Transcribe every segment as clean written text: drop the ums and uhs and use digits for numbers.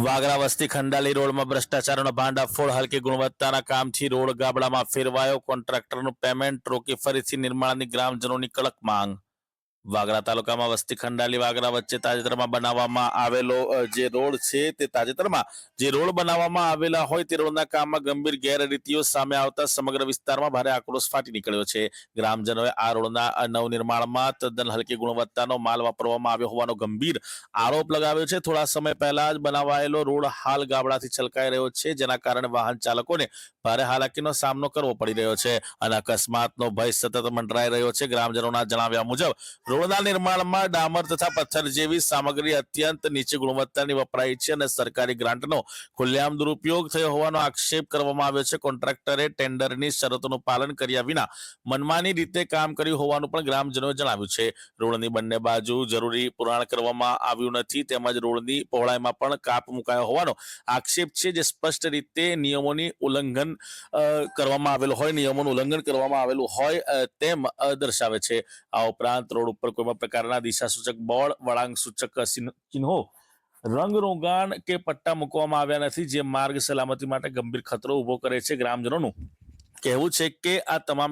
વાગરા વસ્તી ખંડાલી રોડમાં ભ્રષ્ટાચારનો ભાંડાફોડ હલકી ગુણવત્તાના કામથી રોડ ગાબડામાં ફેરવાયો કોન્ટ્રાક્ટરનું પેમેન્ટ રોકી ફરીથી નિર્માણની ગ્રામજનોની કડક માંગ। વાગરા તાલુકામાં વસ્તી ખંડાલી વાગરા વચ્ચે તાજેતરમાં બનાવવામાં આવેલો જે રોડ છે તે તાજેતરમાં જે રોડ બનાવવામાં આવેલા હોય તે રોડના કામમાં ગંભીર ગેરરીતિઓ સામે આવતા સમગ્ર વિસ્તારમાં ભારે આક્રોશ ફાટી નીકળ્યો છે। ગ્રામજનોએ આ રોડના નવનિર્માણમાં તદ્દન હલકી ગુણવત્તાનો માલ વાપરવામાં આવ્યો હોવાનો ગંભીર આરોપ લગાવ્યો છે। થોડા સમય પહેલા જ બનાવાયેલો રોડ હાલ ગાબડાથી છલકાઈ રહ્યો છે, જેના કારણે વાહન ચાલકોને ભારે હાલાકીનો સામનો કરવો પડી રહ્યો છે અને અકસ્માતનો ભય સતત મંડરાઈ રહ્યો છે। ગ્રામજનોના જણાવ્યા મુજબ રોડના નિર્માણમાં ડામર તથા પથ્થર જેવી સામગ્રી અત્યંત નીચી ગુણવત્તાની વપરાઈ છે અને સરકારી ગ્રાન્ટનો ખુલ્લેઆમ દુરુપયોગ થયો હોવાનો આક્ષેપ કરવામાં આવ્યો છે। કોન્ટ્રાક્ટરે ટેન્ડરની શરતોનું પાલન કર્યા વિના મનમાની રીતે કામ કર્યું હોવાનું પણ ગ્રામજનોએ જણાવ્યું છે। રોડની બંને બાજુ જરૂરી પુરાણ કરવામાં આવ્યું નથી તેમજ રોડની પહોળાઈમાં પણ કાપ મુકાયો હોવાનો આક્ષેપ છે, જે સ્પષ્ટ રીતે નિયમોની ઉલ્લંઘન કરવામાં આવેલું હોય તેમ દર્શાવે છે। આ ઉપરાંત રોડ ઉપર કોઈ પણ પ્રકારના દિશા સૂચક બોર્ડ, વળાંક સૂચક ચિહ્નો, રંગ રોગાન કે પટ્ટા મૂકવામાં આવ્યા નથી, જે માર્ગ સલામતી માટે ગંભીર ખતરો ઉભો કરે છે। ગ્રામજનોનું કહેવું છે કે આ તમામ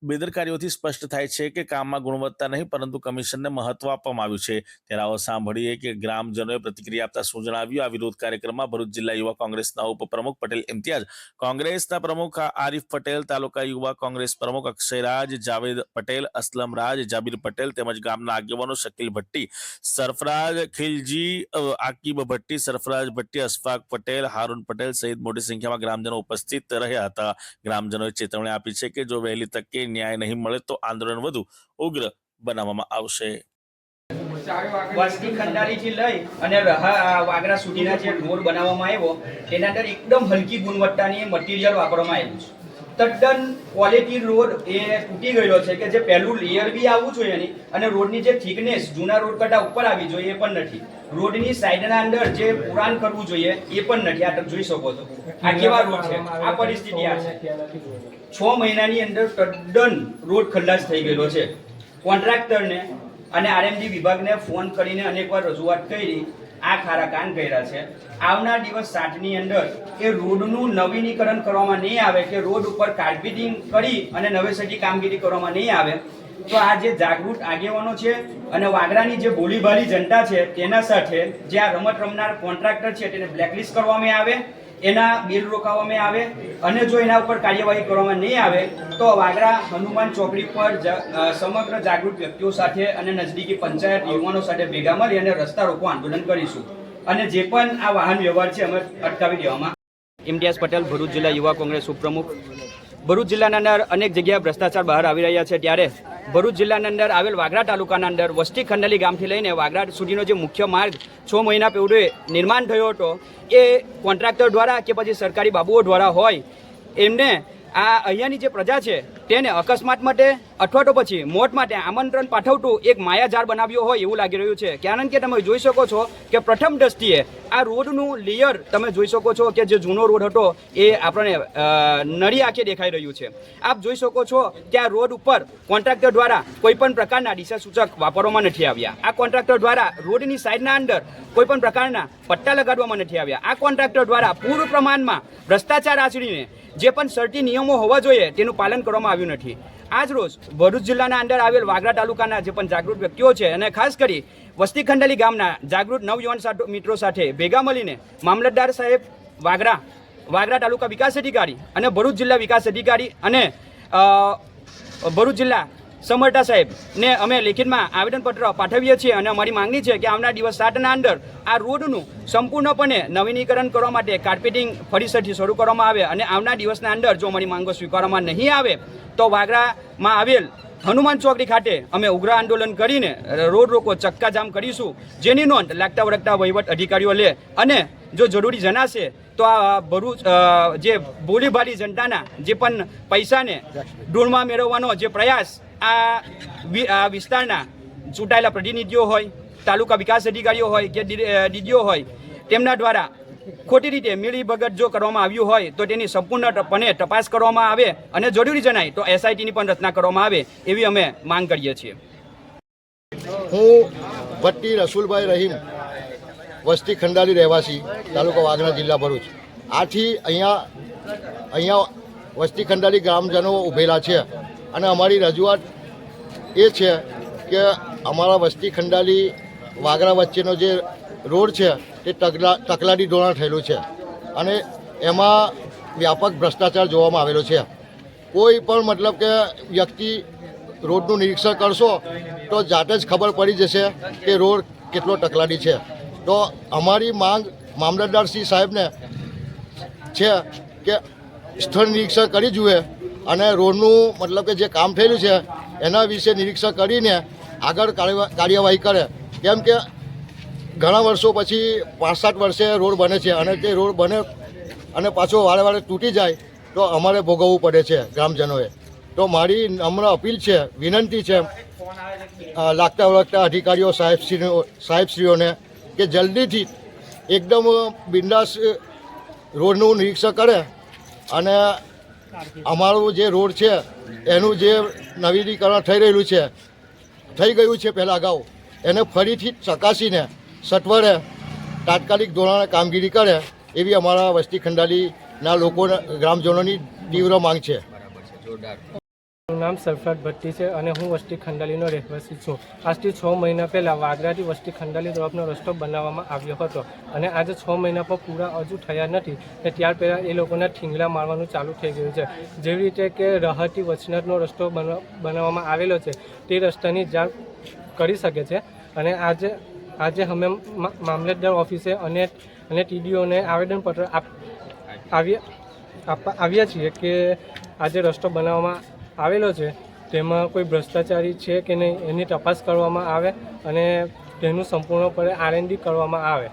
બેદરકારીઓથી સ્પષ્ટ થાય છે કે કામમાં ગુણવત્તા નહીં પરંતુ કમિશનને મહત્વ આપવામાં આવ્યું છે। ત્યારે આવો સાંભળીએ કે ગ્રામજનોએ પ્રતિક્રિયા આપતા શું જણાવ્યું। આ વિરોધ કાર્યક્રમમાં ભરૂચ જિલ્લા યુવા કોંગ્રેસના ઉપપ્રમુખ પટેલ ઇમ્તિયાઝ, કોંગ્રેસના પ્રમુખ આરિફ પટેલ, તાલુકા યુવા કોંગ્રેસ પ્રમુખ અક્ષયરાજ, જાવેદ પટેલ, અસલમ રાજ, જાબીર પટેલ તેમજ ગામના આગેવાનો શકીલ ભટ્ટી, સરફરાજ ખિલજી, આકીબ ભટ્ટી, સરફરાજ ભટ્ટી, અશફાક પટેલ, હારૂન પટેલ સહિત મોટી સંખ્યામાં ગ્રામજનો ઉપસ્થિત રહ્યા હતા। ગ્રામજનોએ ચેતવણી આપી છે કે જો વહેલી તકે ન્યાય નહીં મળે તો આંદોલન વધુ ઉગ્ર બનાવવામાં આવશે। વસ્તી ખંડાલીથી લઈ અને વાગરા સુધીના જે રોડ બનાવવામાં આવ્યો તેના અંદર એકદમ હલકી ગુણવત્તાની મટીરિયલ વાપરવામાં આવ્યું છે। તદ્દન ક્વોલિટી રોડ એ તૂટી ગયેલો છે કે જે પહેલું લેયર બી આવવું જોઈએ નહીં અને રોડની જે થિકનેસ જૂના રોડ કરતાં ઉપર આવી જોઈએ એ પણ નથી। રોડની સાઈડના અંદર જે પુરાણ કરવું જોઈએ એ પણ નથી। આ તમે જોઈ શકો છો આ કેવા રોડ છે, આ પરિસ્થિતિ આ છે। 6 મહિનાની અંદર તદ્દન રોડ ખલ્લાસ થઈ ગયેલો છે। કોન્ટ્રાક્ટરને અને આરએમડી વિભાગને ફોન કરીને અનેકવાર રજૂઆત કરી, આ ખારા કાન કર્યા છે। આવનાર દિવસ 7ની અંદર એ રોડનું નવીનીકરણ કરવામાં નહીં આવે કે રોડ ઉપર કાર્પેટિંગ કરી અને નવેસરથી કામગીરી કરવામાં નહીં આવે તો આ જે જાગૃત આગેવાનો છે અને વાગરાની જે બોલીભાલી જનતા છે તેના સાથે જે આ રમત રમનાર કોન્ટ્રાક્ટર છે તેને બ્લેકલિસ્ટ કરવામાં આવે, એના બિલ રોકાવવામાં આવે અને જો એના ઉપર કાર્યવાહી કરવામાં નહીં આવે તો વાગરા હનુમાન ચોકડી પર સમગ્ર જાગૃત વ્યક્તિઓ સાથે અને નજદીકી પંચાયત યુવાનો સાથે ભેગા મળી અને રસ્તા રોકો આંદોલન કરીશું અને જે પણ આ વાહન વ્યવહાર છે અમે અટકાવી દેવામાં। ઇમ્તિયાઝ પટેલ, ભરૂચ જિલ્લા યુવા કોંગ્રેસ ઉપપ્રમુખ। ભરૂચ જિલ્લાના અંદર અનેક જગ્યાએ ભ્રષ્ટાચાર બહાર આવી રહ્યા છે, ત્યારે ભરૂચ જિલ્લાના અંદર આવેલ વાગરા તાલુકાના અંદર વસ્તી ખંડાલી ગામથી લઈને વાગરા સુધીનો જે મુખ્ય માર્ગ 6 મહિના પૂર્વે નિર્માણ થયો હતો એ કોન્ટ્રાક્ટર દ્વારા કે પછી સરકારી બાબુઓ દ્વારા હોય એમને આ અહીંયાની જે પ્રજા છે તેને અકસ્માત માટે અથવા તો પછી મોત માટે આમંત્રણ પાઠવતું એક માયાજાળ બનાવ્યો હોય એવું લાગી રહ્યું છે। કારણ કે તમે જોઈ શકો છો કે પ્રથમ દ્રષ્ટિએ આ રોડનું લેયર તમે જોઈ શકો છો કે જે જૂનો રોડ હતો એ આપણને નળી આંખે દેખાઈ રહ્યું છે। આપ જોઈ શકો છો કે આ રોડ ઉપર કોન્ટ્રાક્ટર દ્વારા કોઈ પણ પ્રકારના દિશા સૂચક વાપરવામાં નથી આવ્યા। આ કોન્ટ્રાક્ટર દ્વારા રોડની સાઈડના અંદર કોઈ પણ પ્રકારના પટ્ટા લગાડવામાં નથી આવ્યા। આ કોન્ટ્રાક્ટર દ્વારા પૂર્ણ પ્રમાણમાં ભ્રષ્ટાચાર આચરીને જે પણ શરતી નિયમો હોવા જોઈએ તેનું પાલન કરવામાં આવ્યું નથી। આજ રોજ ભરૂચ જિલ્લાના અંદર આવેલ વાગરા તાલુકાના જે પણ જાગૃત વ્યક્તિઓ છે અને ખાસ કરી વસ્તી ખંડાલી ગામના જાગૃત નવયુવાન મિત્રો સાથે ભેગા મળીને મામલતદાર સાહેબ વાગરા તાલુકા વિકાસ અધિકારી અને ભરૂચ જિલ્લા વિકાસ અધિકારી અને ભરૂચ જિલ્લા સમર્થા સાહેબને અમે લેખિતમાં આવેદનપત્ર પાઠવીએ છીએ અને અમારી માંગણી છે કે આવનાર દિવસ 7ના અંદર આ રોડનું સંપૂર્ણપણે નવીનીકરણ કરવા માટે કાર્પેટિંગ ફરીથી શરૂ કરવામાં આવે અને આવનાર દિવસના અંદર જો અમારી માંગો સ્વીકારવામાં નહીં આવે તો વાગરામાં આવેલ હનુમાન ચોકડી ખાતે અમે ઉગ્ર આંદોલન કરીને રોડ રોકો ચક્કાજામ કરીશું, જેની નોંધ લાગતા વળગતા વહીવટ અધિકારીઓ લે અને જો જરૂરી જણાશે તો આ ભરૂચ જે બોલીભાલી જનતાના જે પણ પૈસાને ધૂળમાં મેળવવાનો જે પ્રયાસ આ વિસ્તારના ચૂંટાયેલા પ્રતિનિધિઓ હોય, તાલુકા વિકાસ અધિકારીઓ હોય કે ડીડીઓ હોય તેમના દ્વારા ખોટી રીતે મિલીભગત જો કરવામાં આવ્યું હોય તો તેની સંપૂર્ણપણે તપાસ કરવામાં આવે અને જરૂરી જણાય તો એસઆઈટીની પણ રચના કરવામાં આવે એવી અમે માંગ કરીએ છીએ। હું ભટ્ટી રસુલભાઈ રહીમ, વસ્તી ખંડાલી રહેવાસી, તાલુકો વાગરા, જિલ્લા ભરૂચ. આથી અહીંયા વસ્તી ખંડાલી ગ્રામજનો ઊભેલા છે અને અમારી રજૂઆત એ છે કે અમારા વસ્તી ખંડાલી વાગરા વચ્ચેનો જે રોડ છે તે તકલાદી ધોરણ થયેલું છે અને એમાં વ્યાપક ભ્રષ્ટાચાર જોવામાં આવેલો છે. કોઈ પણ મતલબ કે વ્યક્તિ રોડનું નિરીક્ષણ કરશો તો જાતે જ ખબર પડી જશે કે રોડ કેટલો તકલાદી છે. તો અમારી માંગ મામલતદારશ્રી સાહેબને છે કે સ્થળ નિરીક્ષણ કરી જુએ અને રોડનું મતલબ કે જે કામ થયેલું છે એના વિશે નિરીક્ષણ કરીને આગળ કાર્યવાહી કરે. કેમ કે ઘણા વર્ષો પછી 5-7 વર્ષે રોડ બને છે અને તે રોડ બને અને પાછો વારે વારે તૂટી જાય તો અમારે ભોગવવું પડે છે ગ્રામજનોએ. તો મારી નમ્ર અપીલ છે, વિનંતી છે લાગતા વળગતા અધિકારીઓ સાહેબશ્રીઓને કે જલ્દીથી એકદમ બિંદાસ રોડનું નિરીક્ષણ કરે અને અમારું જે રોડ છે એનું જે નવીનીકરણ થઈ ગયું છે પહેલાં અગાઉ, એને ફરીથી ચકાસીને સત્વરે તાત્કાલિક ધોરણે કામગીરી કરે એવી અમારા વસ્તી ખંડાલીના લોકોના ગ્રામજનોની તીવ્ર માંગ છે. મારું નામ સરફરાજ ભટ્ટી છે અને હું વસ્તી ખંડાલીનો રહેવાસી છું. આજથી 6 મહિના પહેલાં વાગરાથી વસ્તી ખંડાલી તરફનો રસ્તો બનાવવામાં આવ્યો હતો અને આજે 6 મહિના પર પૂરા હજુ થયા નથી ને ત્યાર પહેલાં એ લોકોના ઠીંગલા મારવાનું ચાલુ થઈ ગયું છે. જેવી રીતે કે રહતી વચનાટનો રસ્તો બનાવવામાં આવેલો છે તે રસ્તાની જાણ કરી શકે છે અને આજે અમે મામલતદાર ઓફિસે અને ટીડીઓને આવેદનપત્ર આવ્યા છીએ કે આજે રસ્તો બનાવવામાં આવેલો છે તેમાં કોઈ ભ્રષ્ટાચારી છે કે નહીં એની તપાસ કરવામાં આવે અને તેનું સંપૂર્ણપણે R&D કરવામાં આવે.